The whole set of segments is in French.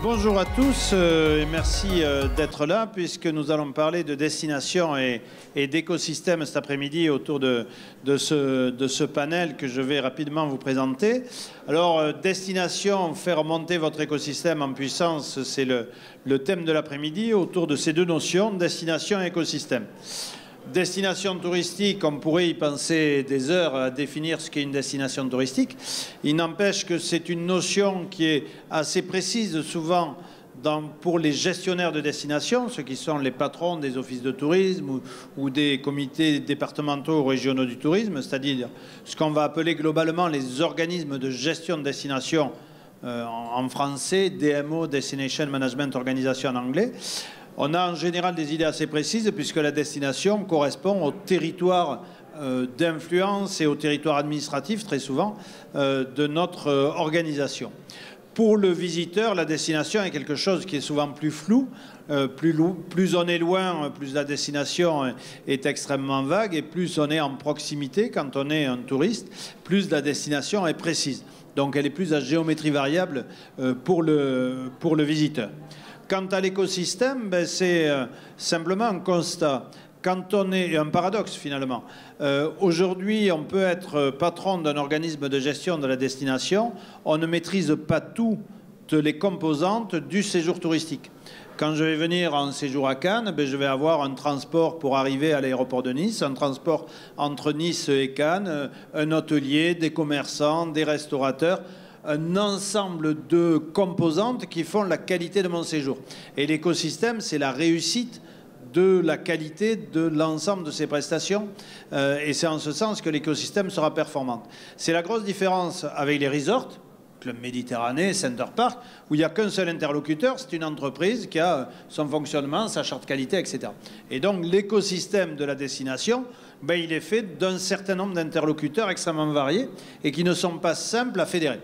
Bonjour à tous et merci d'être là puisque nous allons parler de destination et d'écosystème cet après-midi autour de ce panel que je vais rapidement vous présenter. Alors, destination, faire monter votre écosystème en puissance, c'est le thème de l'après-midi autour de ces deux notions, destination et écosystème. Destination touristique, on pourrait y penser des heures à définir ce qu'est une destination touristique. Il n'empêche que c'est une notion qui est assez précise souvent pour les gestionnaires de destination, ceux qui sont les patrons des offices de tourisme ou des comités départementaux ou régionaux du tourisme, c'est-à-dire ce qu'on va appeler globalement les organismes de gestion de destination en français, DMO, Destination Management Organization en anglais. On a en général des idées assez précises puisque la destination correspond au territoire d'influence et au territoire administratif, très souvent, de notre organisation. Pour le visiteur, la destination est quelque chose qui est souvent plus flou. Plus on est loin, plus la destination est extrêmement vague et plus on est en proximité quand on est un touriste, plus la destination est précise. Donc elle est plus à géométrie variable pour le visiteur. Quant à l'écosystème, c'est simplement un constat. Quand on est un paradoxe finalement. Aujourd'hui, on peut être patron d'un organisme de gestion de la destination. On ne maîtrise pas toutes les composantes du séjour touristique. Quand je vais venir en séjour à Cannes, je vais avoir un transport pour arriver à l'aéroport de Nice, un transport entre Nice et Cannes, un hôtelier, des commerçants, des restaurateurs, un ensemble de composantes qui font la qualité de mon séjour. Et l'écosystème, c'est la réussite de la qualité de l'ensemble de ces prestations. Et c'est en ce sens que l'écosystème sera performant. C'est la grosse différence avec les resorts, Club Méditerranée, Center Park, où il n'y a qu'un seul interlocuteur, c'est une entreprise qui a son fonctionnement, sa charte qualité, etc. Et donc l'écosystème de la destination, il est fait d'un certain nombre d'interlocuteurs extrêmement variés et qui ne sont pas simples à fédérer.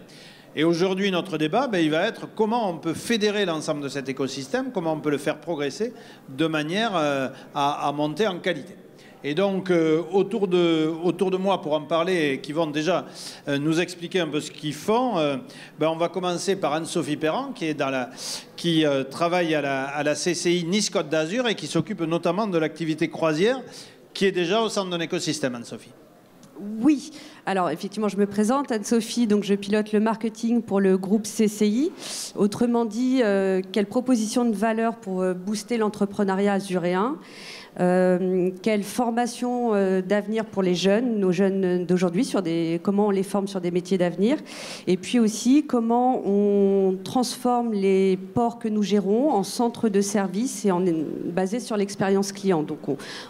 Et aujourd'hui, notre débat, il va être comment on peut fédérer l'ensemble de cet écosystème, comment on peut le faire progresser de manière à monter en qualité. Et donc, autour de moi, pour en parler, qui vont déjà nous expliquer un peu ce qu'ils font, on va commencer par Anne-Sophie Perran, qui travaille à la CCI Nice-Côte d'Azur et qui s'occupe notamment de l'activité croisière, qui est déjà au centre d'un écosystème, Anne-Sophie. Oui, alors effectivement je me présente, Anne-Sophie, donc je pilote le marketing pour le groupe CCI. Autrement dit, quelle proposition de valeur pour booster l'entrepreneuriat azuréen, quelle formation d'avenir pour les jeunes, nos jeunes d'aujourd'hui, comment on les forme sur des métiers d'avenir, et puis aussi comment on transforme les ports que nous gérons en centres de services et basé sur l'expérience client. Donc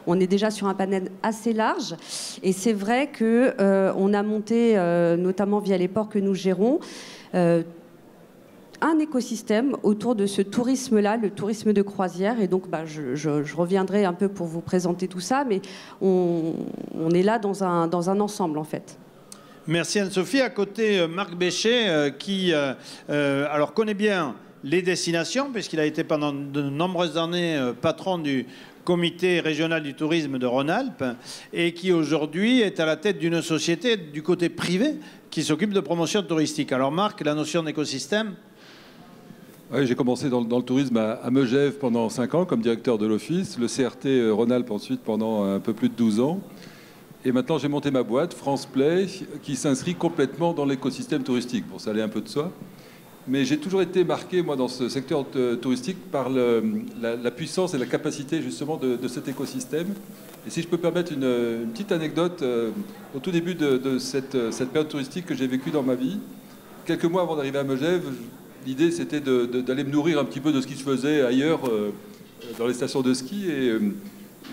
on est déjà sur un panel assez large et c'est vrai qu'on a monté, notamment via les ports que nous gérons, un écosystème autour de ce tourisme-là, le tourisme de croisière. Et donc, je reviendrai un peu pour vous présenter tout ça, mais on est là dans un ensemble, en fait. Merci Anne-Sophie. À côté, Marc Béchet, qui alors connaît bien les destinations, puisqu'il a été pendant de nombreuses années patron du comité régional du tourisme de Rhône-Alpes et qui aujourd'hui est à la tête d'une société du côté privé qui s'occupe de promotion touristique. Alors Marc, la notion d'écosystème? Oui, j'ai commencé dans le tourisme à Megève pendant 5 ans comme directeur de l'office, le CRT Rhône-Alpes ensuite pendant un peu plus de 12 ans. Et maintenant, j'ai monté ma boîte, France Play, qui s'inscrit complètement dans l'écosystème touristique. Bon, ça allait un peu de soi. Mais j'ai toujours été marqué, moi, dans ce secteur touristique par la puissance et la capacité, justement, de cet écosystème. Et si je peux permettre une petite anecdote, au tout début de cette période touristique que j'ai vécue dans ma vie, quelques mois avant d'arriver à Megève, l'idée, c'était d'aller me nourrir un petit peu de ce qui se faisait ailleurs, dans les stations de ski. Et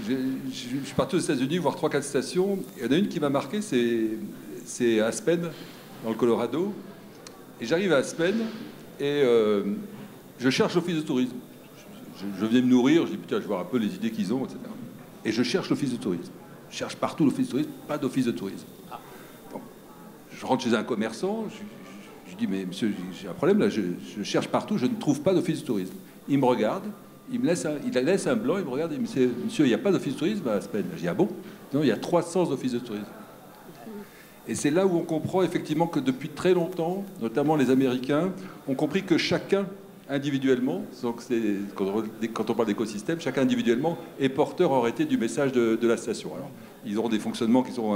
je suis parti aux États-Unis voir 3-4 stations. Il y en a une qui m'a marqué, c'est Aspen, dans le Colorado. Et j'arrive à Aspen et je cherche l'office de tourisme. Je viens me nourrir, je dis putain, je vais voir un peu les idées qu'ils ont, etc. Et je cherche l'office de tourisme. Je cherche partout l'office de tourisme, pas d'office de tourisme. Bon. Je rentre chez un commerçant, je dis mais monsieur, j'ai un problème là, je cherche partout, je ne trouve pas d'office de tourisme. Il me regarde, il laisse un blanc, il me regarde et il me dit monsieur, il n'y a pas d'office de tourisme à Aspen. Je dis ah bon? Non, il y a 300 offices de tourisme. Et c'est là où on comprend effectivement que depuis très longtemps, notamment les Américains, ont compris que chacun individuellement, donc quand on parle d'écosystème, chacun individuellement est porteur en réalité du message de la station. Alors, ils auront des fonctionnements qui sont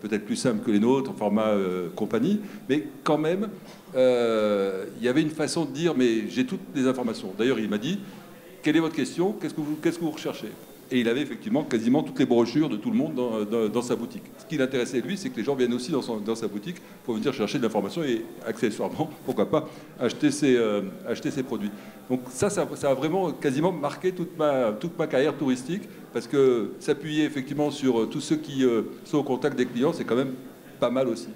peut-être plus simples que les nôtres, en format compagnie, mais quand même, il y avait une façon de dire, mais j'ai toutes les informations. D'ailleurs, il m'a dit, quelle est votre question? Qu'est-ce que vous recherchez? Et il avait effectivement quasiment toutes les brochures de tout le monde dans sa boutique. Ce qui l'intéressait, lui, c'est que les gens viennent aussi dans sa boutique pour venir chercher de l'information et accessoirement, pourquoi pas, acheter ses produits. Donc ça a vraiment quasiment marqué toute ma carrière touristique, parce que s'appuyer effectivement sur tous ceux qui sont au contact des clients, c'est quand même pas mal aussi.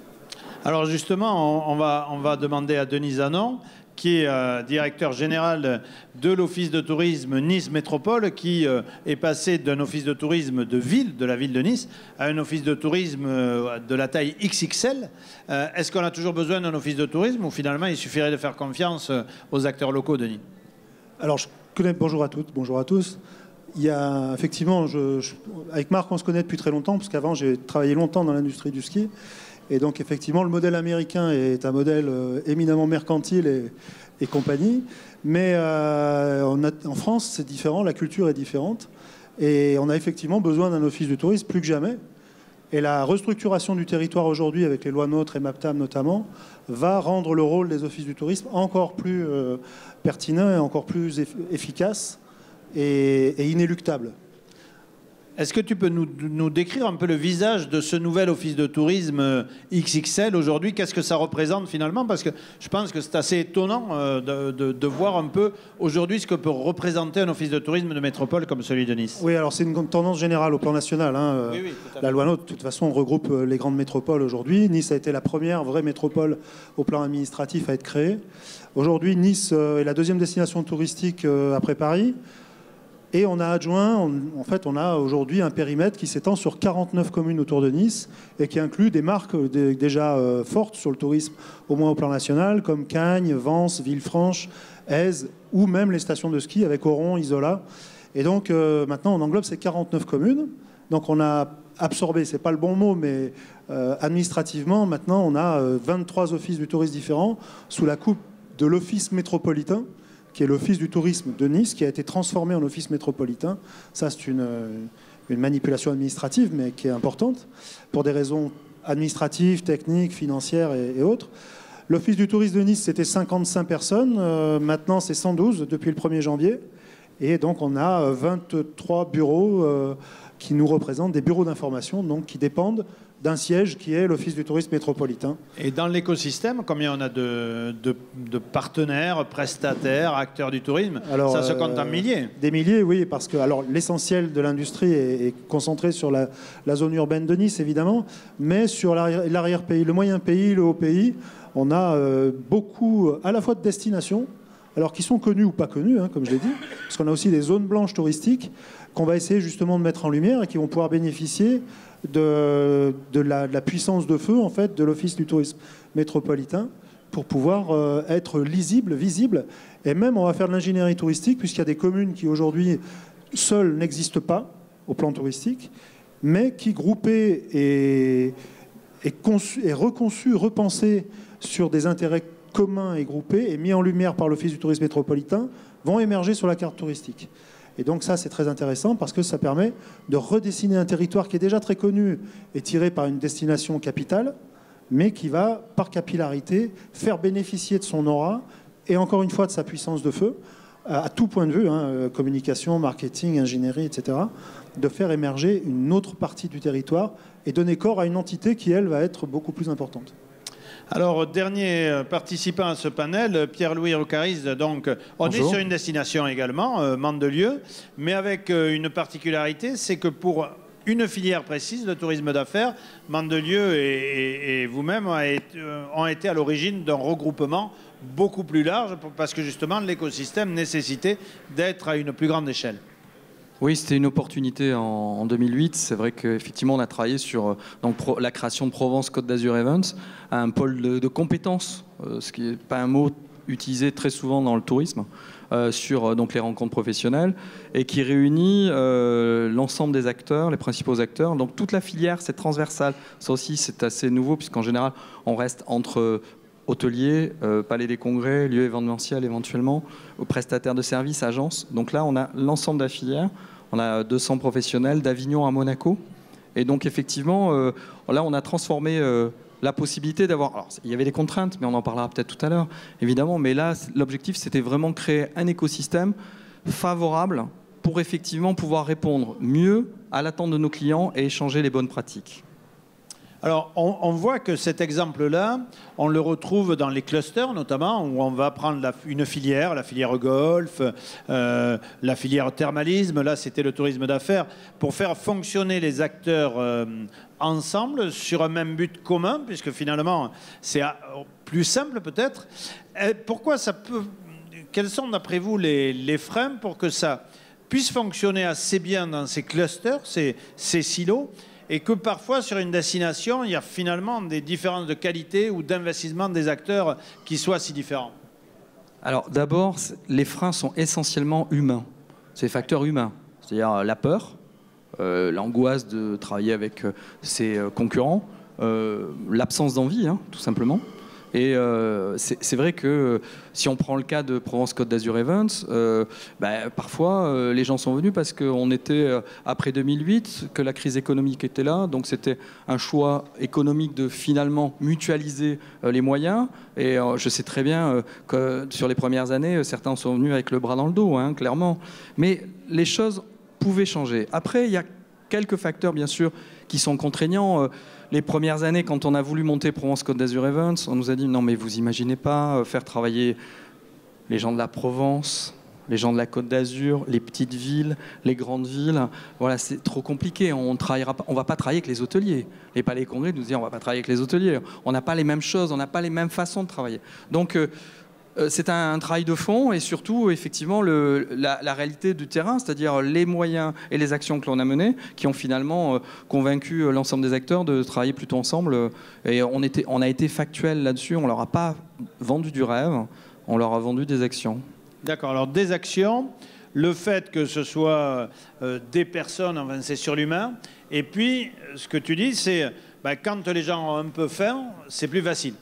Alors justement, on va demander à Denis Zanon, qui est directeur général de l'Office de tourisme Nice Métropole, qui est passé d'un office de tourisme de la ville de Nice, à un office de tourisme de la taille XXL. Est-ce qu'on a toujours besoin d'un office de tourisme ou finalement il suffirait de faire confiance aux acteurs locaux, Denis? Alors, bonjour à toutes, bonjour à tous. Il y a effectivement, avec Marc, on se connaît depuis très longtemps, parce qu'avant, j'ai travaillé longtemps dans l'industrie du ski. Et donc, effectivement, le modèle américain est un modèle éminemment mercantile et compagnie. Mais en France, c'est différent, la culture est différente. Et on a effectivement besoin d'un office du tourisme plus que jamais. Et la restructuration du territoire aujourd'hui, avec les lois NOTRe et MAPTAM notamment, va rendre le rôle des offices du tourisme encore plus pertinent et encore plus efficace et inéluctable. Est-ce que tu peux nous décrire un peu le visage de ce nouvel office de tourisme XXL aujourd'hui? Qu'est-ce que ça représente finalement? Parce que je pense que c'est assez étonnant de voir un peu aujourd'hui ce que peut représenter un office de tourisme de métropole comme celui de Nice. Oui, alors c'est une tendance générale au plan national. Oui, la loi NOTRe, de toute façon, regroupe les grandes métropoles aujourd'hui. Nice a été la première vraie métropole au plan administratif à être créée. Aujourd'hui, Nice est la deuxième destination touristique après Paris. Et on a adjoint, en fait, on a aujourd'hui un périmètre qui s'étend sur 49 communes autour de Nice et qui inclut des marques déjà fortes sur le tourisme, au moins au plan national, comme Cagnes, Vence, Villefranche, Èze, ou même les stations de ski avec Oron, Isola. Et donc maintenant, on englobe ces 49 communes. Donc on a absorbé, c'est pas le bon mot, mais administrativement, maintenant, on a 23 offices du tourisme différents sous la coupe de l'office métropolitain, qui est l'Office du tourisme de Nice, qui a été transformé en Office métropolitain. Ça, c'est une manipulation administrative, mais qui est importante, pour des raisons administratives, techniques, financières et autres. L'Office du tourisme de Nice, c'était 55 personnes. Maintenant, c'est 112 depuis le 1er janvier. Et donc, on a 23 bureaux qui nous représentent, des bureaux d'information, donc qui dépendent d'un siège qui est l'Office du tourisme métropolitain. Et dans l'écosystème, combien on a de partenaires, prestataires, acteurs du tourisme? Alors, ça se compte en milliers. Des milliers, oui, parce que l'essentiel de l'industrie est concentré sur la zone urbaine de Nice, évidemment, mais sur l'arrière-pays, le moyen pays, le haut pays, on a beaucoup à la fois de destinations, alors qui sont connues ou pas connues, comme je l'ai dit, parce qu'on a aussi des zones blanches touristiques qu'on va essayer justement de mettre en lumière et qui vont pouvoir bénéficier de la puissance de feu en fait, de l'Office du tourisme métropolitain pour pouvoir être lisible, visible. Et même, on va faire de l'ingénierie touristique, puisqu'il y a des communes qui aujourd'hui seules n'existent pas au plan touristique, mais qui, groupées et reconçues, repensées sur des intérêts communs et groupés et mis en lumière par l'Office du tourisme métropolitain, vont émerger sur la carte touristique. Et donc ça, c'est très intéressant parce que ça permet de redessiner un territoire qui est déjà très connu et tiré par une destination capitale, mais qui va, par capillarité, faire bénéficier de son aura et encore une fois de sa puissance de feu, à tout point de vue, communication, marketing, ingénierie, etc., de faire émerger une autre partie du territoire et donner corps à une entité qui, elle, va être beaucoup plus importante. Alors, dernier participant à ce panel, Pierre-Louis Roucaris. Donc, on Bonjour. est sur une destination également, Mandelieu, mais avec une particularité, c'est que pour une filière précise, le tourisme d'affaires, Mandelieu et vous-même ont été à l'origine d'un regroupement beaucoup plus large, parce que justement, l'écosystème nécessitait d'être à une plus grande échelle. Oui, c'était une opportunité en 2008. C'est vrai qu'effectivement, on a travaillé sur la création de Provence Côte d'Azur Events, un pôle de compétences, ce qui n'est pas un mot utilisé très souvent dans le tourisme, sur les rencontres professionnelles, et qui réunit l'ensemble des acteurs, les principaux acteurs. Donc toute la filière, c'est transversal. Ça aussi, c'est assez nouveau, puisqu'en général, on reste entre hôteliers, palais des congrès, lieux événementiels éventuellement, aux prestataires de services, agences. Donc là, on a l'ensemble de la filière. On a 200 professionnels d'Avignon à Monaco. Et donc effectivement, là, on a transformé la possibilité d'avoir... Alors, il y avait des contraintes, mais on en parlera peut-être tout à l'heure, évidemment. Mais là, l'objectif, c'était vraiment créer un écosystème favorable pour effectivement pouvoir répondre mieux à l'attente de nos clients et échanger les bonnes pratiques. Alors, on voit que cet exemple-là, on le retrouve dans les clusters, notamment, où on va prendre une filière, la filière golf, la filière thermalisme, là, c'était le tourisme d'affaires, pour faire fonctionner les acteurs ensemble sur un même but commun, puisque finalement, c'est plus simple peut-être. Pourquoi ça peut... Quels sont, d'après vous, les freins pour que ça puisse fonctionner assez bien dans ces clusters, ces silos, et que parfois, sur une destination, il y a finalement des différences de qualité ou d'investissement des acteurs qui soient si différents? Alors d'abord, les freins sont essentiellement humains. C'est des facteurs humains. C'est-à-dire la peur, l'angoisse de travailler avec ses concurrents, l'absence d'envie, hein, tout simplement. Et c'est vrai que si on prend le cas de Provence-Côte d'Azur Events, parfois les gens sont venus parce qu'on était après 2008, que la crise économique était là, donc c'était un choix économique de finalement mutualiser les moyens. Et je sais très bien que sur les premières années, certains sont venus avec le bras dans le dos, hein, clairement. Mais les choses pouvaient changer. Après, il y a quelques facteurs, bien sûr, qui sont contraignants. Les premières années, quand on a voulu monter Provence-Côte d'Azur Events, on nous a dit non mais vous imaginez pas faire travailler les gens de la Provence, les gens de la Côte d'Azur, les petites villes, les grandes villes. Voilà, c'est trop compliqué. On va pas travailler avec les hôteliers. Les palais congrès nous disaient on va pas travailler avec les hôteliers. On n'a pas les mêmes choses, on n'a pas les mêmes façons de travailler. Donc c'est un travail de fond et surtout, effectivement, la réalité du terrain, c'est-à-dire les moyens et les actions que l'on a menées qui ont finalement convaincu l'ensemble des acteurs de travailler plutôt ensemble. Et on a été factuel là-dessus, on ne leur a pas vendu du rêve, on leur a vendu des actions. D'accord, alors des actions, le fait que ce soit des personnes, enfin, c'est sur l'humain, et puis ce que tu dis, c'est quand les gens ont un peu faim, c'est plus facile.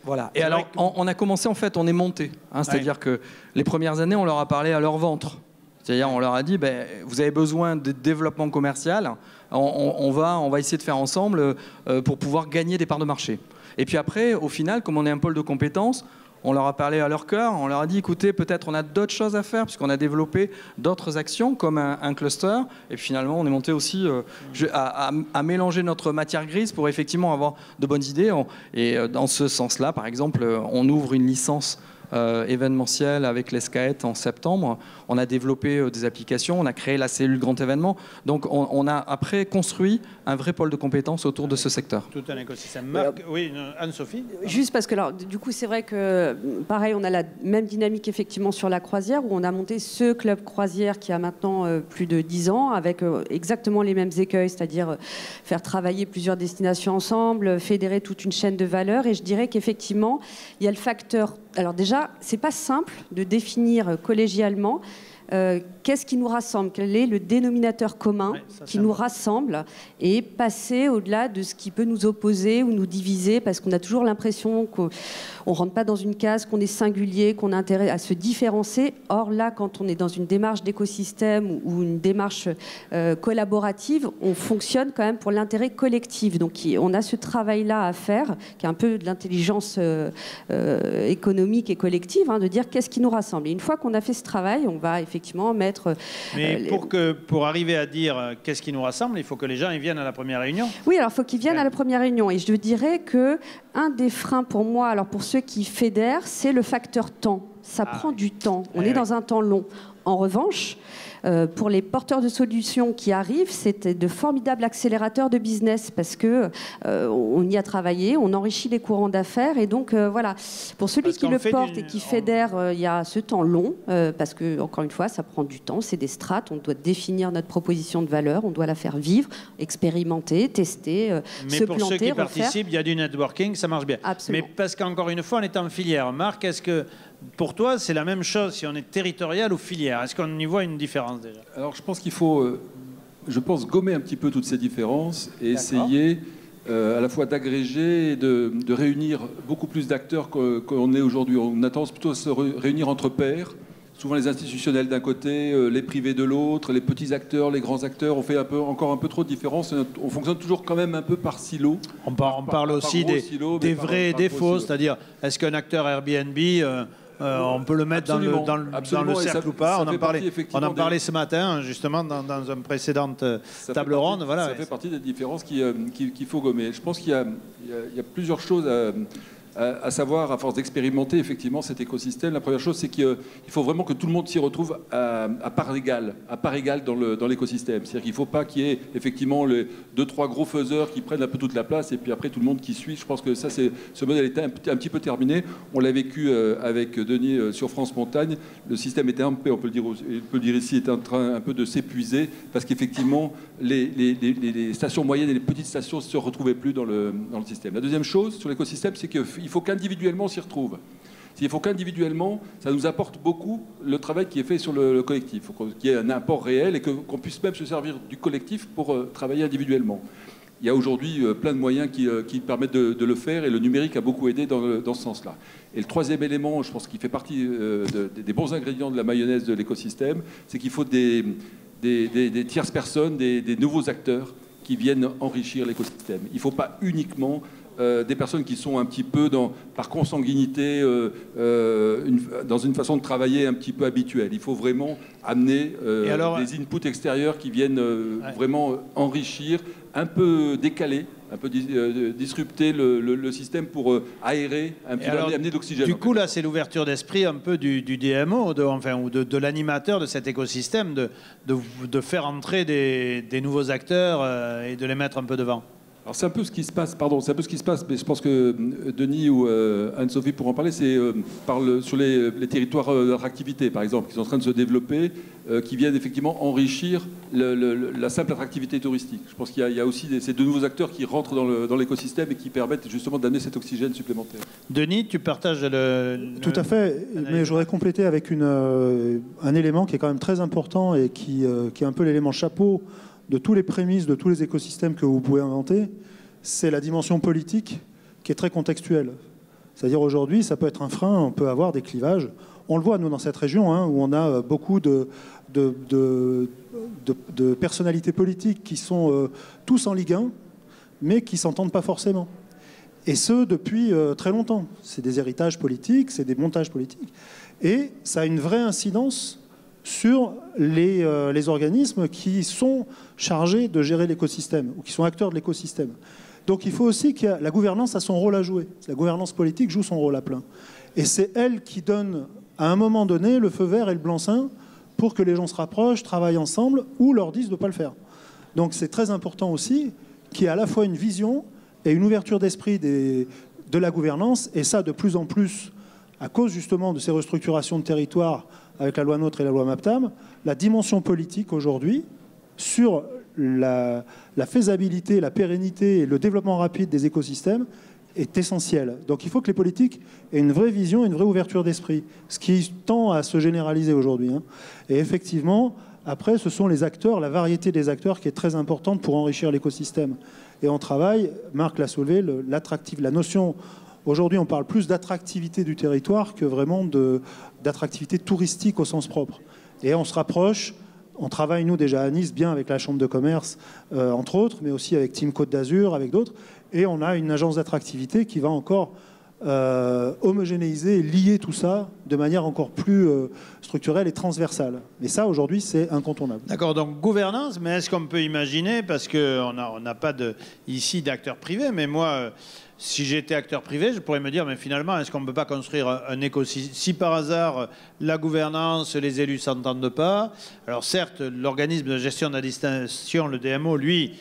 Voilà. Et alors, on a commencé, en fait, on est monté. Hein, c'est-à-dire que les premières années, on leur a parlé à leur ventre. C'est-à-dire, on leur a dit, vous avez besoin de développement commercial, on va essayer de faire ensemble pour pouvoir gagner des parts de marché. Et puis après, au final, comme on est un pôle de compétences, on leur a parlé à leur cœur, on leur a dit, écoutez, peut-être on a d'autres choses à faire, puisqu'on a développé d'autres actions, comme un cluster. Et puis finalement, on est monté aussi à mélanger notre matière grise pour effectivement avoir de bonnes idées. Et dans ce sens-là, par exemple, on ouvre une licence événementielle avec l'ESCAET en septembre. On a développé des applications, on a créé la cellule grand événement. Donc on a après construit un vrai pôle de compétences autour de ce secteur. Tout un écosystème. Oui, Anne-Sophie. Juste parce que, alors, du coup, c'est vrai que, pareil, on a la même dynamique effectivement sur la croisière, où on a monté ce club croisière qui a maintenant plus de 10 ans, avec exactement les mêmes écueils, c'est-à-dire faire travailler plusieurs destinations ensemble, fédérer toute une chaîne de valeur. Et je dirais qu'effectivement, il y a le facteur... Alors déjà, c'est pas simple de définir collégialement qu'est-ce qui nous rassemble, quel est le dénominateur commun qui nous rassemble, et passer au-delà de ce qui peut nous opposer ou nous diviser, parce qu'on a toujours l'impression qu'on ne rentre pas dans une case, qu'on est singulier, qu'on a intérêt à se différencier. Or là, quand on est dans une démarche d'écosystème ou une démarche collaborative, on fonctionne quand même pour l'intérêt collectif. Donc on a ce travail-là à faire, qui est un peu de l'intelligence économique et collective, hein, de dire qu'est-ce qui nous rassemble. Et une fois qu'on a fait ce travail, on va effectivement mettre... Mais pour arriver à dire qu'est-ce qui nous rassemble, il faut que les gens ils viennent à la première réunion. Oui, alors il faut qu'ils viennent à la première réunion. Et je dirais qu'un des freins pour moi, alors pour ceux qui fédèrent, c'est le facteur temps. Ça prend du temps. On est dans un temps long. En revanche, pour les porteurs de solutions qui arrivent, c'est de formidables accélérateurs de business, parce que on y a travaillé, on enrichit les courants d'affaires, et donc voilà. Pour celui qui le porte et qui fédère, il y a ce temps long, parce que encore une fois, ça prend du temps, c'est des strates, on doit définir notre proposition de valeur, on doit la faire vivre, expérimenter, tester, se planter, Mais pour ceux qui refaire. participent, il y a du networking, ça marche bien. Absolument. Mais parce qu'encore une fois, on est en filière. Marc, est-ce que pour toi, c'est la même chose si on est territorial ou filière? Est-ce qu'on y voit une différence déjà? Alors je pense qu'il faut, gommer un petit peu toutes ces différences et essayer à la fois d'agréger et de réunir beaucoup plus d'acteurs qu'on est aujourd'hui. On a tendance plutôt à se réunir entre pairs, souvent les institutionnels d'un côté, les privés de l'autre, les petits acteurs, les grands acteurs. On fait encore un peu trop de différence. On fonctionne toujours quand même un peu par silo. On parle aussi des vrais et des faux, c'est-à-dire est-ce qu'un acteur Airbnb... on peut le mettre dans le cercle ou pas. On en parlait ce matin, justement, dans une précédente table ronde. Voilà. Ça fait partie des différences qu'il faut gommer. Je pense qu'il y a plusieurs choses à savoir, à force d'expérimenter effectivement cet écosystème. La première chose, c'est qu'il faut vraiment que tout le monde s'y retrouve à part égale dans l'écosystème. C'est-à-dire qu'il ne faut pas qu'il y ait effectivement les 2-3 gros faiseurs qui prennent un peu toute la place et puis après tout le monde qui suit. Je pense que ce modèle était un petit peu terminé. On l'a vécu avec Denis sur France Montagne. Le système était un peu, on peut le dire ici, était en train un peu de s'épuiser parce qu'effectivement les stations moyennes et les petites stations ne se retrouvaient plus dans le système. La deuxième chose sur l'écosystème, c'est qu'il faut qu'individuellement on s'y retrouve. Il faut qu'individuellement, ça nous apporte beaucoup le travail qui est fait sur le collectif. Il faut qu'il y ait un apport réel et qu'on puisse même se servir du collectif pour travailler individuellement. Il y a aujourd'hui plein de moyens qui permettent de le faire et le numérique a beaucoup aidé dans ce sens-là. Et le troisième élément, je pense qu'il fait partie des bons ingrédients de la mayonnaise de l'écosystème, c'est qu'il faut des tierces personnes, des nouveaux acteurs qui viennent enrichir l'écosystème. Il ne faut pas uniquement des personnes qui sont un petit peu par consanguinité dans une façon de travailler un petit peu habituelle. Il faut vraiment amener des inputs extérieurs qui viennent vraiment enrichir, un peu décaler, un peu disrupter le système pour aérer, un petit peu amener de l'oxygène. Du coup, là, c'est l'ouverture d'esprit un peu du DMO, ou de l'animateur de cet écosystème, de faire entrer des nouveaux acteurs et de les mettre un peu devant. Alors c'est un peu ce qui se passe, mais je pense que Denis ou Anne-Sophie pourront en parler, c'est sur les territoires d'attractivité, par exemple, qui sont en train de se développer, qui viennent effectivement enrichir la simple attractivité touristique. Je pense qu'il y a aussi ces deux nouveaux acteurs qui rentrent dans l'écosystème et qui permettent justement d'amener cet oxygène supplémentaire. Denis, tu partages Tout à fait, mais je voudrais compléter avec un élément qui est quand même très important et qui est un peu l'élément chapeau de tous les prémices, de tous les écosystèmes que vous pouvez inventer, c'est la dimension politique qui est très contextuelle. C'est-à-dire aujourd'hui, ça peut être un frein, on peut avoir des clivages. On le voit, nous, dans cette région, où on a beaucoup de personnalités politiques qui sont tous en Ligue 1, mais qui ne s'entendent pas forcément. Et ce, depuis très longtemps. C'est des héritages politiques, c'est des montages politiques. Et ça a une vraie incidence sur les organismes qui sont chargés de gérer l'écosystème ou qui sont acteurs de l'écosystème. Donc il faut aussi que la gouvernance a son rôle à jouer. La gouvernance politique joue son rôle à plein. Et c'est elle qui donne, à un moment donné, le feu vert et le blanc-seing pour que les gens se rapprochent, travaillent ensemble ou leur disent de ne pas le faire. Donc c'est très important aussi qu'il y ait à la fois une vision et une ouverture d'esprit de la gouvernance. Et ça, de plus en plus, à cause justement de ces restructurations de territoire avec la loi NOTRe et la loi MAPTAM, la dimension politique aujourd'hui sur la faisabilité, la pérennité et le développement rapide des écosystèmes est essentielle. Donc il faut que les politiques aient une vraie vision, une vraie ouverture d'esprit, ce qui tend à se généraliser aujourd'hui. Et effectivement, après, ce sont les acteurs, la variété des acteurs qui est très importante pour enrichir l'écosystème. Et on travaille, Marc l'a soulevé, la notion... Aujourd'hui, on parle plus d'attractivité du territoire que vraiment d'attractivité touristique au sens propre. Et on se rapproche, on travaille, nous, déjà à Nice, bien avec la Chambre de commerce, entre autres, mais aussi avec Team Côte d'Azur, avec d'autres. Et on a une agence d'attractivité qui va encore homogénéiser et lier tout ça de manière encore plus structurelle et transversale. Mais ça, aujourd'hui, c'est incontournable. D'accord, donc gouvernance, mais est-ce qu'on peut imaginer, parce qu'on n'a pas ici d'acteurs privés, mais moi... Si j'étais acteur privé, je pourrais me dire, mais finalement, est-ce qu'on ne peut pas construire un écosystème? Si par hasard, la gouvernance, les élus ne s'entendent pas, alors certes, l'organisme de gestion de la destination, le DMO, lui,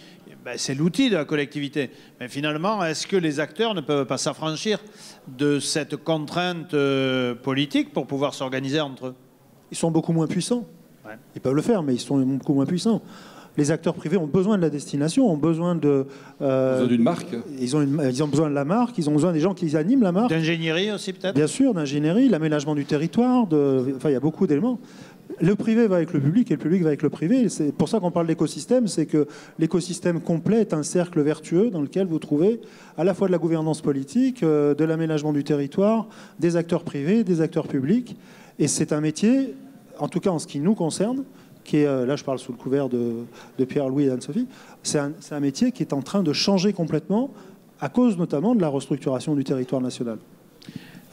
c'est l'outil de la collectivité. Mais finalement, est-ce que les acteurs ne peuvent pas s'affranchir de cette contrainte politique pour pouvoir s'organiser entre eux? Ils sont beaucoup moins puissants. Ouais. Ils peuvent le faire, mais ils sont beaucoup moins puissants. Les acteurs privés ont besoin de la destination, ont besoin de... Ils ont d'une marque. Ils ont besoin de la marque, ils ont besoin des gens qui animent la marque. D'ingénierie aussi peut-être. Bien sûr, d'ingénierie, l'aménagement du territoire, enfin il y a beaucoup d'éléments. Le privé va avec le public et le public va avec le privé. C'est pour ça qu'on parle d'écosystème, c'est que l'écosystème complet est un cercle vertueux dans lequel vous trouvez à la fois de la gouvernance politique, de l'aménagement du territoire, des acteurs privés, des acteurs publics. Et c'est un métier, en tout cas en ce qui nous concerne, qui est, là je parle sous le couvert de Pierre-Louis et Anne-Sophie, c'est un métier qui est en train de changer complètement à cause notamment de la restructuration du territoire national.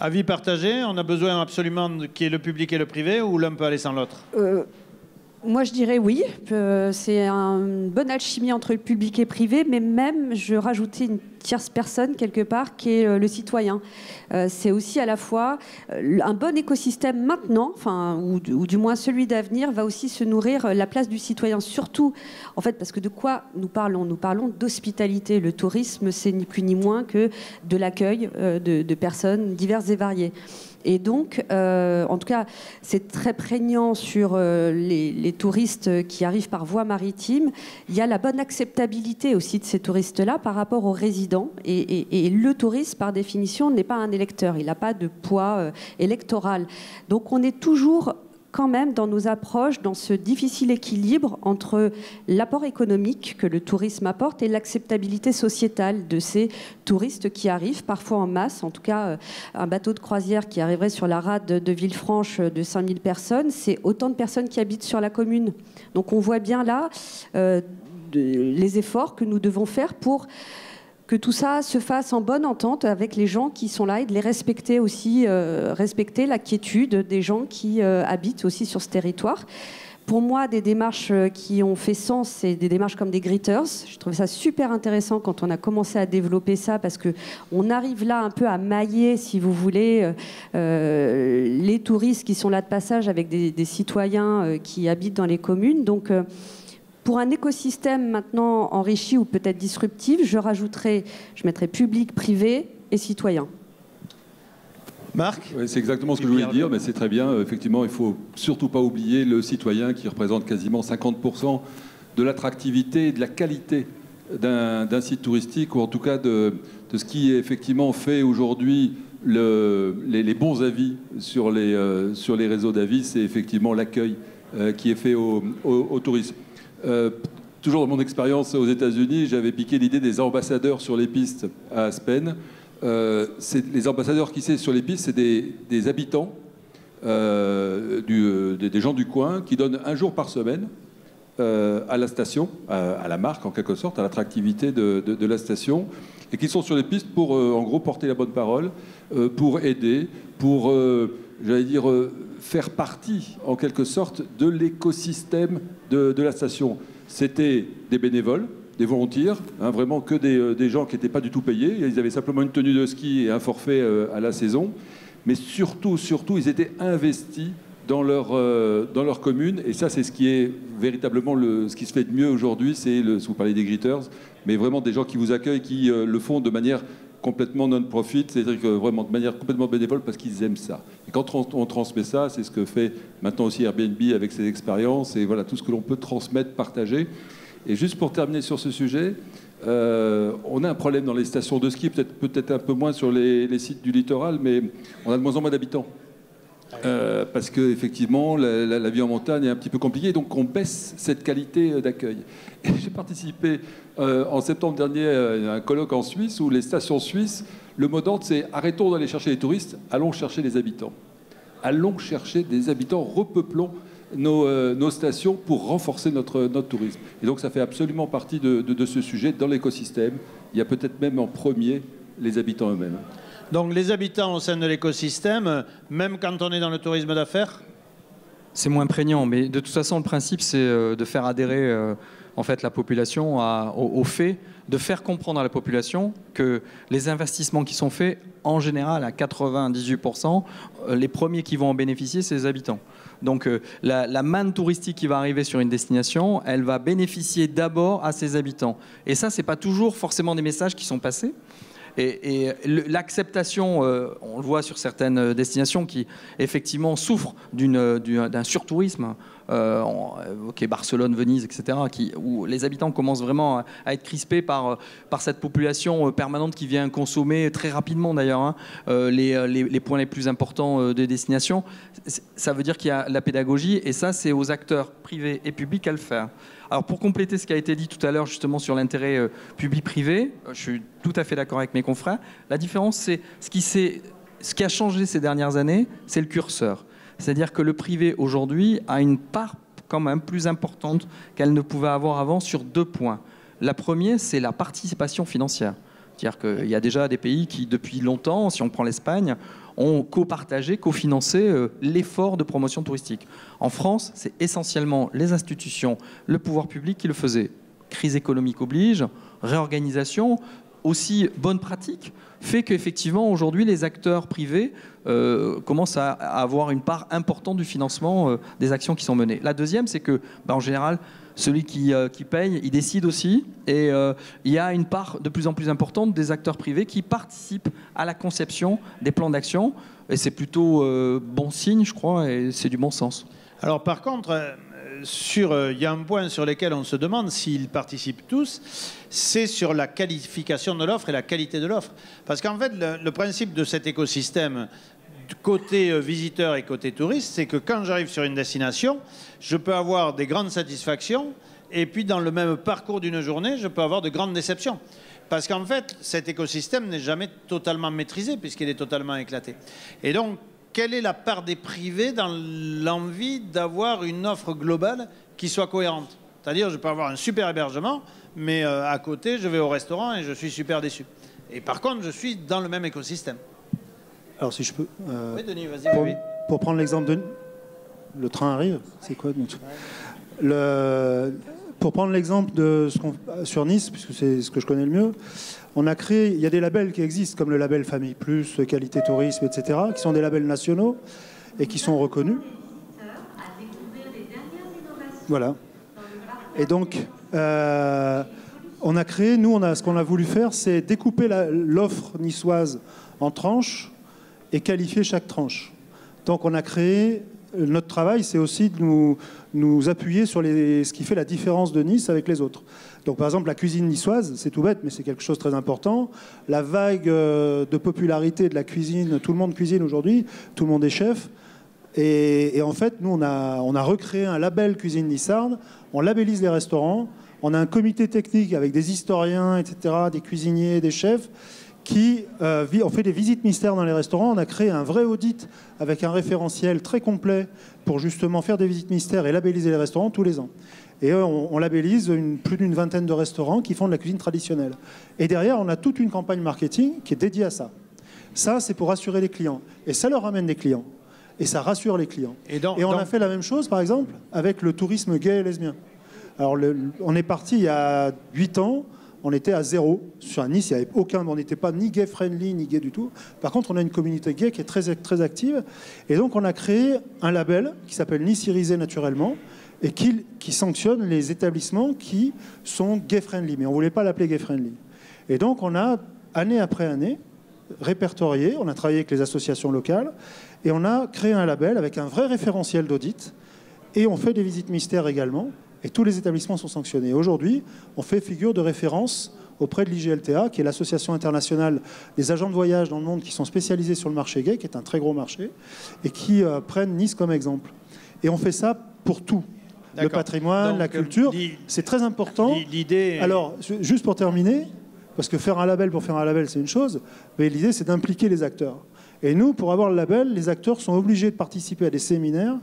Avis partagé, on a besoin absolument qu'il y ait le public et le privé ou l'un peut aller sans l'autre? Moi, je dirais oui. C'est une bonne alchimie entre le public et le privé, mais même, je rajoutais une tierce personne quelque part, qui est le citoyen. C'est aussi à la fois un bon écosystème maintenant, enfin, ou du moins celui d'avenir, va aussi se nourrir la place du citoyen. Surtout, en fait, parce que de quoi nous parlons? Nous parlons d'hospitalité. Le tourisme, c'est ni plus ni moins que de l'accueil de personnes diverses et variées. Et donc, en tout cas, c'est très prégnant sur les touristes qui arrivent par voie maritime. Il y a la bonne acceptabilité aussi de ces touristes-là par rapport aux résidents. Et le touriste, par définition, n'est pas un électeur. Il n'a pas de poids électoral. Donc, on est toujours quand même dans nos approches, dans ce difficile équilibre entre l'apport économique que le tourisme apporte et l'acceptabilité sociétale de ces touristes qui arrivent, parfois en masse. En tout cas, un bateau de croisière qui arriverait sur la rade de Villefranche de 5000 personnes, c'est autant de personnes qui habitent sur la commune. Donc on voit bien là les efforts que nous devons faire pour que tout ça se fasse en bonne entente avec les gens qui sont là et de les respecter aussi, respecter la quiétude des gens qui habitent aussi sur ce territoire. Pour moi, des démarches qui ont fait sens, c'est des démarches comme des greeters. Je trouve ça super intéressant quand on a commencé à développer ça parce qu'on arrive là un peu à mailler, si vous voulez, les touristes qui sont là de passage avec des citoyens qui habitent dans les communes. Donc, pour un écosystème maintenant enrichi ou peut-être disruptif, je mettrais public, privé et citoyen. Marc? Oui, c'est exactement ce que je voulais dire, mais c'est très bien. Effectivement, il ne faut surtout pas oublier le citoyen qui représente quasiment 50% de l'attractivité et de la qualité d'un site touristique, ou en tout cas de ce qui effectivement fait aujourd'hui les bons avis sur les réseaux d'avis, c'est effectivement l'accueil qui est fait au tourisme. Toujours dans mon expérience aux États-Unis, j'avais piqué l'idée des ambassadeurs sur les pistes à Aspen. Les ambassadeurs qui sont sur les pistes, c'est des habitants, des gens du coin qui donnent un jour par semaine à la station, à la marque en quelque sorte, à l'attractivité de la station, et qui sont sur les pistes pour en gros porter la bonne parole, pour aider, pour j'allais dire faire partie en quelque sorte de l'écosystème de la station. C'était des bénévoles, des volontaires, hein, vraiment que des gens qui n'étaient pas du tout payés. Ils avaient simplement une tenue de ski et un forfait à la saison. Mais surtout, ils étaient investis dans leur commune. Et ça, c'est ce qui est véritablement ce qui se fait de mieux aujourd'hui. C'est, vous parlez des greeters, mais vraiment des gens qui vous accueillent, qui le font de manière complètement non-profit, c'est-à-dire que vraiment de manière complètement bénévole parce qu'ils aiment ça. Et quand on transmet ça, c'est ce que fait maintenant aussi Airbnb avec ses expériences et voilà tout ce que l'on peut transmettre, partager. Et juste pour terminer sur ce sujet, on a un problème dans les stations de ski, peut-être un peu moins sur les sites du littoral, mais on a de moins en moins d'habitants. Parce qu'effectivement, la vie en montagne est un petit peu compliquée, donc on baisse cette qualité d'accueil. Et j'ai participé en septembre dernier à un colloque en Suisse où les stations suisses, le mot d'ordre c'est arrêtons d'aller chercher les touristes, allons chercher les habitants. Allons chercher des habitants, repeuplons nos stations pour renforcer notre tourisme. Et donc ça fait absolument partie de ce sujet dans l'écosystème. Il y a peut-être même en premier les habitants eux-mêmes. Donc les habitants au sein de l'écosystème, même quand on est dans le tourisme d'affaires? C'est moins prégnant, mais de toute façon, le principe, c'est de faire adhérer en fait, la population au fait de faire comprendre à la population que les investissements qui sont faits, en général, à 98%, les premiers qui vont en bénéficier, c'est les habitants. Donc la manne touristique qui va arriver sur une destination, elle va bénéficier d'abord à ses habitants. Et ça, ce n'est pas toujours forcément des messages qui sont passés. Et l'acceptation, on le voit sur certaines destinations qui effectivement souffrent d'un surtourisme ok, Barcelone, Venise, etc., où les habitants commencent vraiment à être crispés par cette population permanente qui vient consommer très rapidement d'ailleurs les points les plus importants des destinations. Ça veut dire qu'il y a la pédagogie, et ça, c'est aux acteurs privés et publics à le faire. Alors, pour compléter ce qui a été dit tout à l'heure justement sur l'intérêt public-privé, je suis tout à fait d'accord avec mes confrères. La différence, c'est ce qui a changé ces dernières années, c'est le curseur. C'est-à-dire que le privé aujourd'hui a une part quand même plus importante qu'elle ne pouvait avoir avant sur 2 points. La première, c'est la participation financière. C'est-à-dire qu'il y a déjà des pays qui, depuis longtemps, si on prend l'Espagne, ont copartagé, cofinancé l'effort de promotion touristique. En France, c'est essentiellement les institutions, le pouvoir public qui le faisaient. Crise économique oblige, réorganisation, aussi bonne pratique, fait qu'effectivement, aujourd'hui, les acteurs privés commencent à avoir une part importante du financement des actions qui sont menées. La deuxième, c'est que, en général, celui qui paye, il décide aussi, et il y a une part de plus en plus importante des acteurs privés qui participent à la conception des plans d'action, et c'est plutôt bon signe, je crois, et c'est du bon sens. Alors par contre, il y a un point sur lequel on se demande s'ils participent tous, c'est sur la qualification de l'offre et la qualité de l'offre. Parce qu'en fait, le principe de cet écosystème, côté visiteur et côté touriste, c'est que quand j'arrive sur une destination, je peux avoir des grandes satisfactions, et puis dans le même parcours d'une journée, je peux avoir de grandes déceptions. Parce qu'en fait, cet écosystème n'est jamais totalement maîtrisé, puisqu'il est totalement éclaté. Et donc, quelle est la part des privés dans l'envie d'avoir une offre globale qui soit cohérente? C'est-à-dire, je peux avoir un super hébergement, mais à côté, je vais au restaurant et je suis super déçu. Et par contre, je suis dans le même écosystème. Alors, si je peux... oui, Denis, vas-y. Pour prendre l'exemple de... Le train arrive, c'est quoi Pour prendre l'exemple sur Nice, puisque c'est ce que je connais le mieux, on a créé, il y a des labels qui existent, comme le label Famille Plus, Qualité Tourisme, etc., qui sont des labels nationaux et qui sont reconnus. Voilà. Et donc, on a créé, ce qu'on a voulu faire, c'est découper l'offre niçoise en tranches et qualifier chaque tranche. Donc, on a créé... Notre travail, c'est aussi de nous appuyer sur ce qui fait la différence de Nice avec les autres. Donc, par exemple, la cuisine niçoise, c'est tout bête, mais c'est quelque chose de très important. La vague de popularité de la cuisine, tout le monde cuisine aujourd'hui, tout le monde est chef. Et en fait, nous, on a recréé un label cuisine nissarde. On labellise les restaurants. On a un comité technique avec des historiens, etc., des cuisiniers, des chefs, on fait des visites mystères dans les restaurants. On a créé un vrai audit avec un référentiel très complet pour justement faire des visites mystères et labelliser les restaurants tous les ans. Et on labellise plus d'une vingtaine de restaurants qui font de la cuisine traditionnelle. Et derrière, on a toute une campagne marketing qui est dédiée à ça. Ça, c'est pour rassurer les clients. Et ça leur ramène des clients. Et ça rassure les clients. Et on a fait la même chose, par exemple, avec le tourisme gay et lesbien. Alors, on est parti il y a 8 ans. On était à 0. Sur Nice, il n'y avait aucun. On n'était pas ni gay-friendly, ni gay du tout. Par contre, on a une communauté gay qui est très, très active. Et donc, on a créé un label qui s'appelle Nice irisé naturellement et qui sanctionne les établissements qui sont gay-friendly. Mais on ne voulait pas l'appeler gay-friendly. Et donc, on a, année après année, répertorié. On a travaillé avec les associations locales. Et on a créé un label avec un vrai référentiel d'audit. Et on fait des visites mystères également. Et tous les établissements sont sanctionnés. Aujourd'hui, on fait figure de référence auprès de l'IGLTA, qui est l'association internationale des agents de voyage dans le monde qui sont spécialisés sur le marché gay, qui est un très gros marché, et qui prennent Nice comme exemple. Et on fait ça pour tout. Le patrimoine, la culture, c'est très important. Alors, juste pour terminer, parce que faire un label pour faire un label, c'est une chose, mais l'idée, c'est d'impliquer les acteurs. Et nous, pour avoir le label, les acteurs sont obligés de participer à des séminaires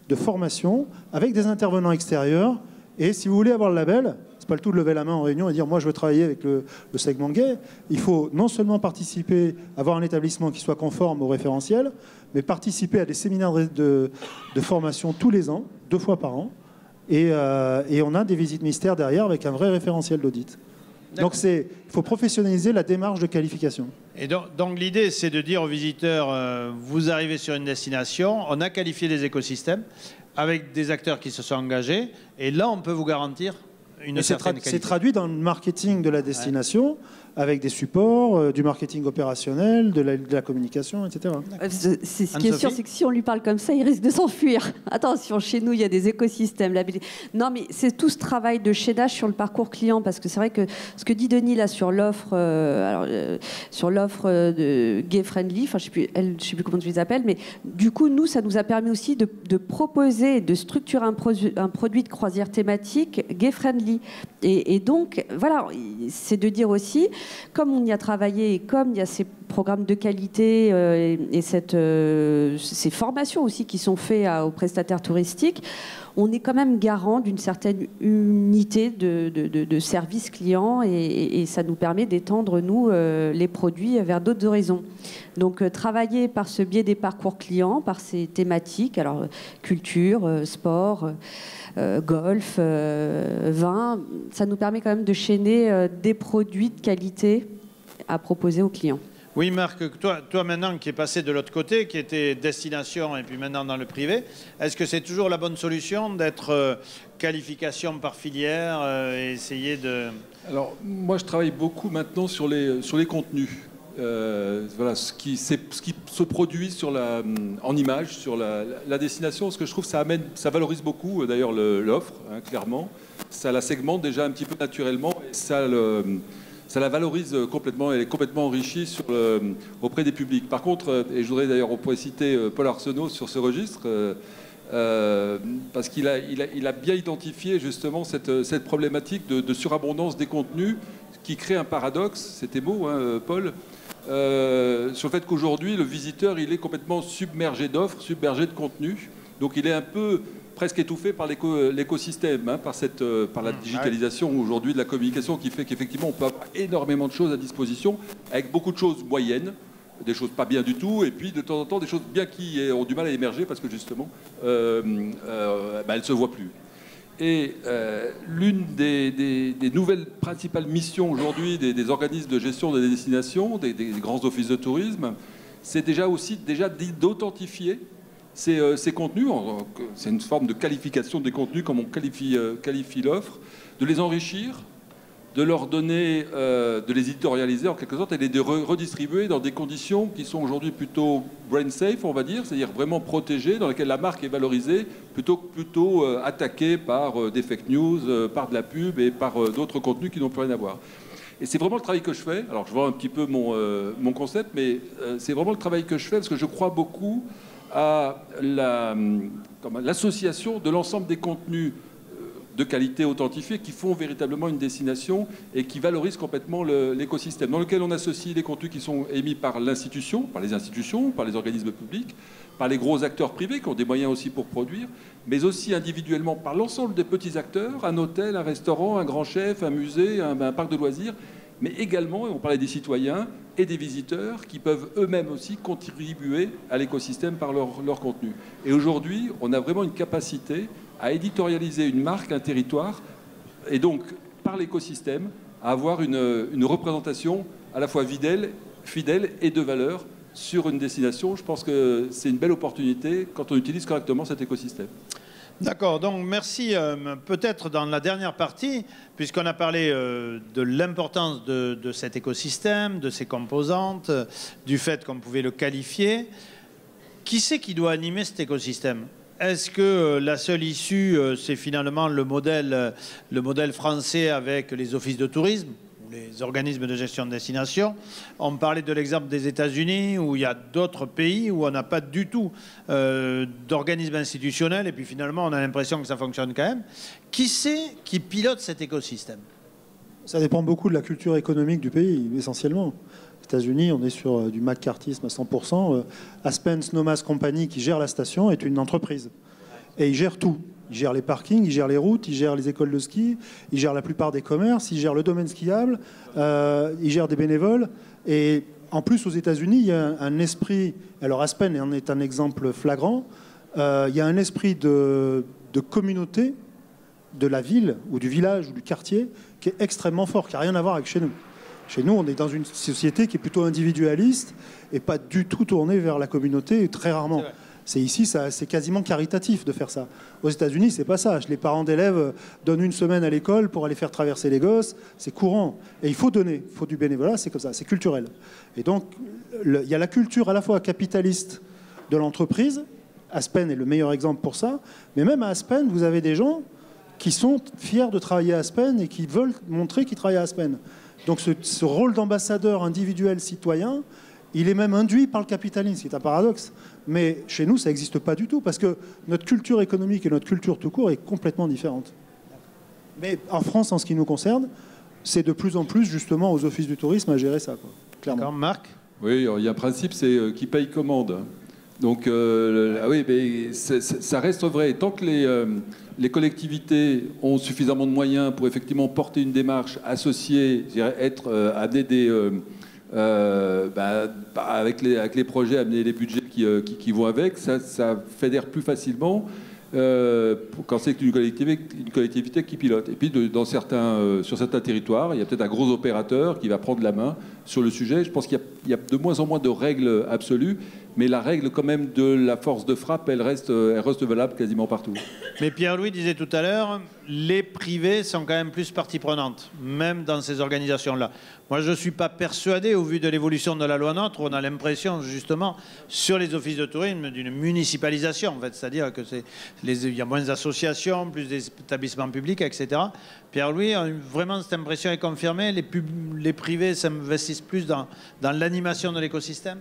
de formation avec des intervenants extérieurs. Et si vous voulez avoir le label, c'est pas le tout de lever la main en réunion et dire moi je veux travailler avec le segment gay. Il faut non seulement participer, avoir un établissement qui soit conforme au référentiel, mais participer à des séminaires de formation tous les ans, 2 fois par an. Et on a des visites mystères derrière avec un vrai référentiel d'audit. Donc il faut professionnaliser la démarche de qualification. Et donc l'idée, c'est de dire aux visiteurs, vous arrivez sur une destination, on a qualifié des écosystèmes avec des acteurs qui se sont engagés, et là, on peut vous garantir une certaine qualité. C'est traduit dans le marketing de la destination. avec des supports, du marketing opérationnel, de la communication, etc. Ce qui est sûr, c'est que si on lui parle comme ça, il risque de s'enfuir. Attention, chez nous, il y a des écosystèmes. Non, mais c'est tout ce travail de chaînage sur le parcours client, parce que c'est vrai que ce que dit Denis là sur l'offre, sur l'offre de Gay Friendly, enfin, je ne sais plus comment tu les appelles, mais du coup, nous, ça nous a permis aussi de proposer, de structurer un produit de croisière thématique Gay Friendly. Et donc, voilà, c'est de dire aussi, comme on y a travaillé et comme il y a ces programmes de qualité et ces formations aussi qui sont faites aux prestataires touristiques, on est quand même garant d'une certaine unité de service client et ça nous permet d'étendre, nous, les produits vers d'autres horizons. Donc, travailler par ce biais des parcours clients, par ces thématiques, alors culture, sport, golf, vin, ça nous permet quand même de chaîner des produits de qualité à proposer aux clients. Oui, Marc, toi maintenant qui es passé de l'autre côté, qui était destination et puis maintenant dans le privé, est-ce que c'est toujours la bonne solution d'être qualification par filière et essayer de... Alors, moi, je travaille beaucoup maintenant sur les contenus. Voilà, ce qui se produit en images sur la destination, parce que je trouve que ça valorise beaucoup d'ailleurs l'offre, hein, clairement. Ça la segmente déjà un petit peu naturellement et ça la valorise complètement, elle est complètement enrichie auprès des publics. Par contre, et je voudrais d'ailleurs, on pourrait citer Paul Arsenault sur ce registre, parce qu'il a bien identifié justement cette problématique de surabondance des contenus qui crée un paradoxe, c'était beau, hein, Paul, sur le fait qu'aujourd'hui, le visiteur, il est complètement submergé d'offres, submergé de contenus. Donc il est un peu presque étouffé par l'écosystème, hein, par la digitalisation aujourd'hui de la communication qui fait qu'effectivement, on peut avoir énormément de choses à disposition, avec beaucoup de choses moyennes, des choses pas bien du tout, et puis de temps en temps, des choses bien qui ont du mal à émerger parce que justement, elles ne se voient plus. Et l'une des nouvelles principales missions aujourd'hui des organismes de gestion des destinations, des grands offices de tourisme, c'est déjà d'authentifier ces contenus. C'est une forme de qualification des contenus, comme on qualifie l'offre, de les enrichir, de leur donner, de les éditorialiser en quelque sorte et de les redistribuer dans des conditions qui sont aujourd'hui plutôt brain safe, on va dire, c'est-à-dire vraiment protégées, dans lesquelles la marque est valorisée, plutôt attaquée par des fake news, par de la pub et par d'autres contenus qui n'ont plus rien à voir. Et c'est vraiment le travail que je fais. Alors je vois un petit peu mon concept, mais c'est vraiment le travail que je fais parce que je crois beaucoup à l'association de l'ensemble des contenus de qualité authentifiés qui font véritablement une destination et qui valorisent complètement l'écosystème, dans lequel on associe les contenus qui sont émis par les institutions, par les organismes publics, par les gros acteurs privés qui ont des moyens aussi pour produire, mais aussi individuellement par l'ensemble des petits acteurs, un hôtel, un restaurant, un grand chef, un musée, un parc de loisirs, mais également, et on parlait des citoyens et des visiteurs qui peuvent eux-mêmes aussi contribuer à l'écosystème par leur contenu. Et aujourd'hui, on a vraiment une capacité à éditorialiser une marque, un territoire, et donc, par l'écosystème, à avoir une représentation à la fois fidèle et de valeur sur une destination. Je pense que c'est une belle opportunité quand on utilise correctement cet écosystème. D'accord, donc merci. Peut-être dans la dernière partie, puisqu'on a parlé de l'importance de cet écosystème, de ses composantes, du fait qu'on pouvait le qualifier, qui c'est qui doit animer cet écosystème ? Est-ce que la seule issue, c'est finalement le modèle français avec les offices de tourisme, les organismes de gestion de destination? On parlait de l'exemple des États-Unis, où il y a d'autres pays où on n'a pas du tout d'organismes institutionnels, et puis finalement on a l'impression que ça fonctionne quand même. Qui c'est qui pilote cet écosystème? Ça dépend beaucoup de la culture économique du pays, essentiellement. Aux États-Unis, on est sur du McCarthyisme à 100%. Aspen Snowmass Company, qui gère la station, est une entreprise. Et il gère tout. Il gère les parkings, il gère les routes, il gère les écoles de ski, il gère la plupart des commerces, il gère le domaine skiable, il gère des bénévoles. Et en plus, aux États-Unis, il y a un esprit... Alors Aspen en est un exemple flagrant. Il y a un esprit de communauté de la ville ou du village ou du quartier qui est extrêmement fort, qui n'a rien à voir avec chez nous. Chez nous, on est dans une société qui est plutôt individualiste et pas du tout tournée vers la communauté, très rarement. Ici, c'est quasiment caritatif de faire ça. Aux États-Unis, c'est pas ça. Les parents d'élèves donnent une semaine à l'école pour aller faire traverser les gosses. C'est courant. Et il faut donner. Il faut du bénévolat. C'est comme ça. C'est culturel. Et donc, il y a la culture à la fois capitaliste de l'entreprise. Aspen est le meilleur exemple pour ça. Mais même à Aspen, vous avez des gens qui sont fiers de travailler à Aspen et qui veulent montrer qu'ils travaillent à Aspen. Donc, ce rôle d'ambassadeur individuel citoyen, il est même induit par le capitalisme, ce qui est un paradoxe. Mais chez nous, ça n'existe pas du tout, parce que notre culture économique et notre culture tout court est complètement différente. Mais en France, en ce qui nous concerne, c'est de plus en plus, justement, aux offices du tourisme à gérer ça, quoi, clairement. D'accord, Marc ? Oui, il y a un principe, c'est qui paye commande. Donc, oui, mais ça reste vrai. Tant que les collectivités ont suffisamment de moyens pour effectivement porter une démarche associée, amener des... avec les projets, amener les budgets qui vont avec, ça fédère plus facilement quand c'est une collectivité qui pilote. Et puis sur certains territoires, il y a peut-être un gros opérateur qui va prendre la main sur le sujet. Je pense qu'il y a de moins en moins de règles absolues, mais la règle quand même de la force de frappe, elle reste valable quasiment partout. Mais Pierre-Louis disait tout à l'heure, les privés sont quand même plus partie prenante, même dans ces organisations-là. Moi, je ne suis pas persuadé, au vu de l'évolution de la loi NOTRe, on a l'impression, justement, sur les offices de tourisme, d'une municipalisation, en fait. C'est-à-dire qu'il y a moins d'associations, plus d'établissements publics, etc. Pierre-Louis, vraiment, cette impression est confirmée. Les privés s'investissent plus dans l'animation de l'écosystème ?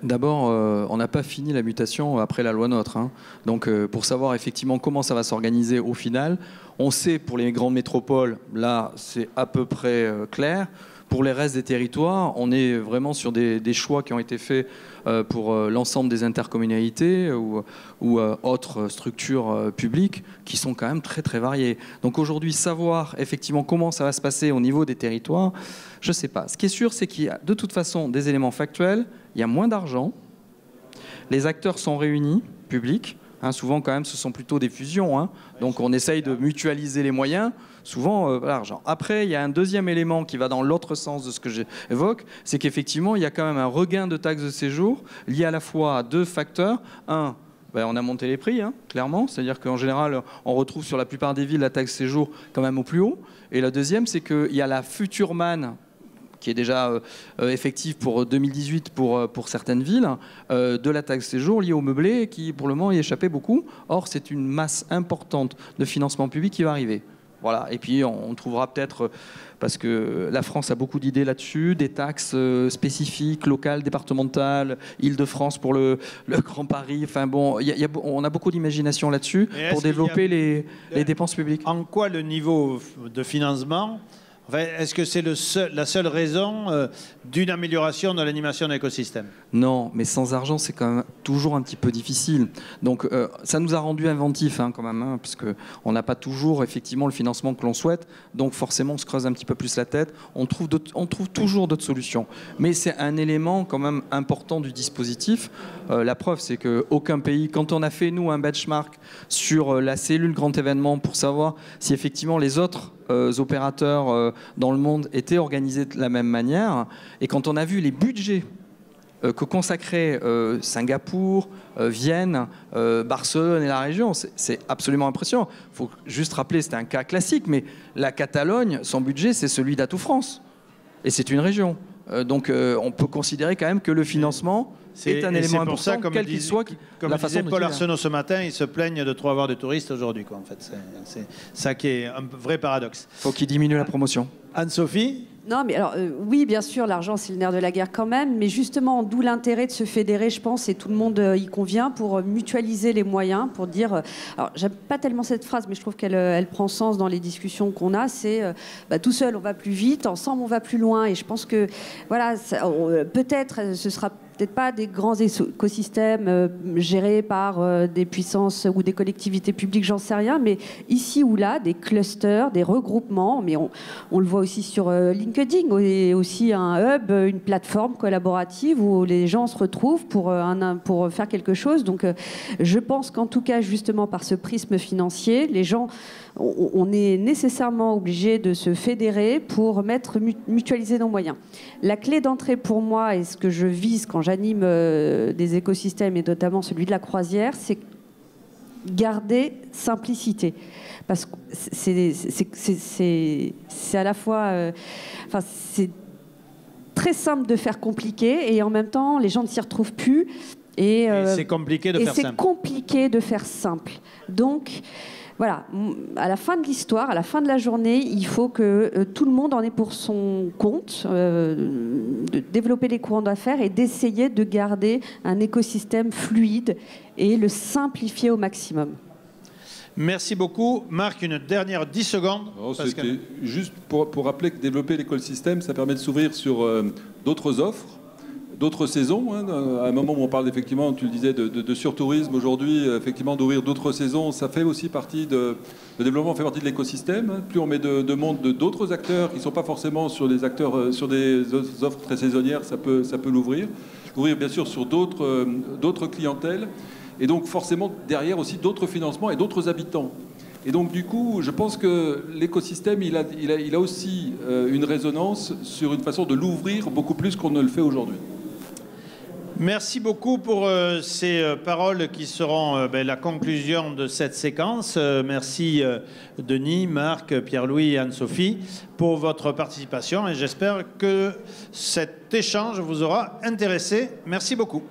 D'abord, on n'a pas fini la mutation après la loi NOTRe. Hein. Donc, pour savoir effectivement comment ça va s'organiser au final, on sait pour les grandes métropoles, là, c'est à peu près clair. Pour les restes des territoires, on est vraiment sur des choix qui ont été faits pour l'ensemble des intercommunalités ou autres structures publiques qui sont quand même très très variées. Donc aujourd'hui, savoir effectivement comment ça va se passer au niveau des territoires, je ne sais pas. Ce qui est sûr, c'est qu'il y a de toute façon des éléments factuels, il y a moins d'argent, les acteurs sont réunis, publics. Souvent, quand même, ce sont plutôt des fusions. Hein. Donc, on essaye de mutualiser les moyens. Souvent, l'argent. Après, il y a un deuxième élément qui va dans l'autre sens de ce que j'évoque, c'est qu'effectivement, il y a quand même un regain de taxes de séjour lié à la fois à deux facteurs. Un, on a monté les prix, hein, clairement. C'est-à-dire qu'en général, on retrouve sur la plupart des villes la taxe de séjour quand même au plus haut. Et la deuxième, c'est qu'il y a la future manne qui est déjà effective pour 2018 pour certaines villes, de la taxe séjour liée au meublé qui, pour le moment, y échappait beaucoup. Or, c'est une masse importante de financement public qui va arriver. Voilà. Et puis, on trouvera peut-être, parce que la France a beaucoup d'idées là-dessus, des taxes spécifiques, locales, départementales, Île-de-France pour le Grand Paris. Enfin bon, on a beaucoup d'imagination là-dessus pour développer les dépenses publiques. En quoi le niveau de financement... Enfin, est-ce que c'est la seule raison d'une amélioration de l'animation de l'écosystème ? Non, mais sans argent, c'est quand même toujours un petit peu difficile. Donc, ça nous a rendu inventifs quand même, parce qu'on n'a pas toujours effectivement le financement que l'on souhaite. Donc, forcément, on se creuse un petit peu plus la tête. On trouve toujours d'autres solutions. Mais c'est un élément quand même important du dispositif. La preuve, c'est qu'aucun pays, quand on a fait, nous, un benchmark sur la cellule grand événement pour savoir si effectivement les autres opérateurs dans le monde étaient organisés de la même manière. Et quand on a vu les budgets que consacraient Singapour, Vienne, Barcelone et la région, c'est absolument impressionnant. Il faut juste rappeler, c'était un cas classique, mais la Catalogne, son budget, c'est celui d'Atout France. Et c'est une région. Donc on peut considérer quand même que le financement est un élément important, quel qu'il soit. Comme disait Paul Arsenault ce matin, ils se plaignent de trop avoir de touristes aujourd'hui. En fait, c'est ça qui est un vrai paradoxe. Il faut qu'ils diminuent la promotion. Anne-Sophie ? Non, mais alors, oui, bien sûr, l'argent, c'est le nerf de la guerre quand même, mais justement, d'où l'intérêt de se fédérer, je pense, et tout le monde y convient, pour mutualiser les moyens, pour dire... Alors, j'aime pas tellement cette phrase, mais je trouve qu'elle prend sens dans les discussions qu'on a, c'est tout seul, on va plus vite, ensemble, on va plus loin, et je pense que, voilà, peut-être, ce sera peut-être pas des grands écosystèmes gérés par des puissances ou des collectivités publiques, j'en sais rien, mais ici ou là, des clusters, des regroupements, mais on le voit aussi sur LinkedIn, et aussi un hub, une plateforme collaborative où les gens se retrouvent pour faire quelque chose. Donc je pense qu'en tout cas, justement, par ce prisme financier, les gens on est nécessairement obligé de se fédérer pour mutualiser nos moyens. La clé d'entrée pour moi, et ce que je vise quand j'anime des écosystèmes, et notamment celui de la croisière, c'est garder simplicité. Parce que c'est à la fois... c'est très simple de faire compliqué, et en même temps, les gens ne s'y retrouvent plus. Et c'est compliqué de faire simple. C'est compliqué de faire simple. Donc, voilà, à la fin de l'histoire, à la fin de la journée, il faut que tout le monde en ait pour son compte, de développer les courants d'affaires et d'essayer de garder un écosystème fluide et le simplifier au maximum. Merci beaucoup. Marc, une dernière 10 secondes. C'était juste pour rappeler que développer l'écosystème, ça permet de s'ouvrir sur d'autres offres, d'autres saisons. Hein. À un moment où on parle effectivement, tu le disais, de surtourisme aujourd'hui, effectivement d'ouvrir d'autres saisons, ça fait aussi partie le développement fait partie de l'écosystème. Hein. Plus on met de monde d'autres acteurs qui ne sont pas forcément sur des acteurs sur des offres très saisonnières, ça peut l'ouvrir. Ouvrir bien sûr sur d'autres clientèles. Et donc forcément derrière aussi d'autres financements et d'autres habitants. Et donc du coup, je pense que l'écosystème, il a aussi une résonance sur une façon de l'ouvrir beaucoup plus qu'on ne le fait aujourd'hui. Merci beaucoup pour ces paroles qui seront la conclusion de cette séquence. Merci Denis, Marc, Pierre-Louis et Anne-Sophie pour votre participation et j'espère que cet échange vous aura intéressé. Merci beaucoup.